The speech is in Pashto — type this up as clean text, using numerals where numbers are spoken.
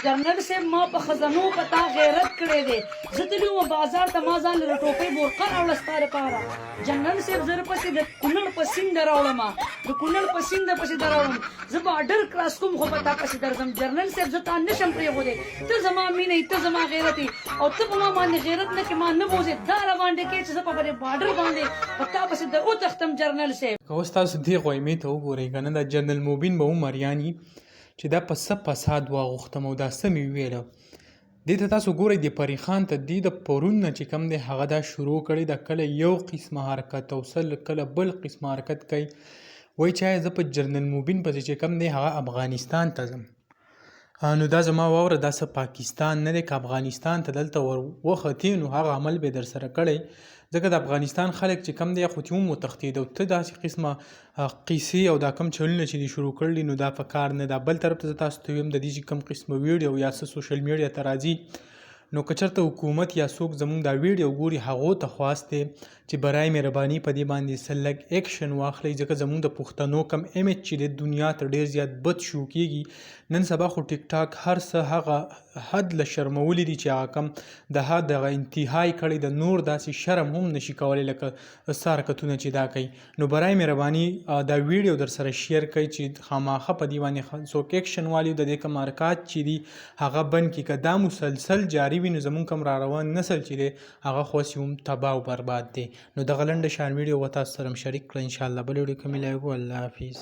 جنرال صاحب ما په خزانو په تا غیرت کړی دی. زه تللی وم بازار ته، ما ځان له ټوپۍ بورقه راوړه ستا دپاره. جنرال صاحب زه پسې د کونړ په سیند راوړم، د کونړ په سیند پسې در راوړم. زه بارډر کراس کوم خو په تا پسې درځم. جنرال صاحب زه تا نشم پرېښودی. ته زما مینه یې، ته زما غیرت یې، او ته په ما باندې غیرت نه کې ما نه بوځې. دا راباندې کې چې زه په بارډر باندې په تا پسې در وتښتم جنرال صاحب. که اوس تاسو دې غویمې ته وګورئ که نه، دا جنرال موبین به ومریان وي چې دا په څه فساد واغوښتم او دا څه مې وویله. دې ته تاسو ګورئ د پری خان ته دې د پرون نه چې کوم دی هغه دا شروع کړی ده، کله یو قسمه حرکت او کله بل قسمه حرکت کوي. وایي چې زه په جنرال موبین پسې چې کوم دی هغه افغانستان ته ځم. نو دا زما واوره، دا څه پاکستان نه دی. که افغانستان ته دلته ور وختې نو هغه عمل به در سره کړی، ځکه د افغانستان خلک چې کم دی خو تې هم وتښتېد او ته داسې قسمه قیسې او دا کم چلونه چې دي شروع کړلي نو دا په کار نه ده. بل طرف ته زه تاسو ته ویم د دې چې کم قسمه ویډیو یا څه سوشل میډیا ته راځي نو که چېرته حکومت یا څوک زموږ دا ویډیو ګوري هغو ته خواست دی چې برای مهرباني په دې باندې څه لږ ایکشن واخلئ، ځکه زموږ د پښتنو کم ایمیج چې د دنیا ته ډېر زیات بد شو کېږي. نن سبا خو ټیک ټاک هر څه هغه حد له شرمولي دي چې هغه کم د حد هغه انتهای کړی د نور داسې شرم هم نشي کولی لکه ستا حرکتونه چې دا کوي. نو برای مهرباني دا ویډیو در سره شیر کړئ چې خامخا په دې باندې څوک ایکشن والي د دې کم حرکات چې دي هغه بند کړي. که دا مسلسل جاري وي نو زموږ کم را روان نسل چې دی هغه خو هم تباه او برباد دی. نو دغه لنډه شان ویډیو و تاسو سره شریک کړه. انشاءالله بل ویډیو کې ملاوو. الله حافظ.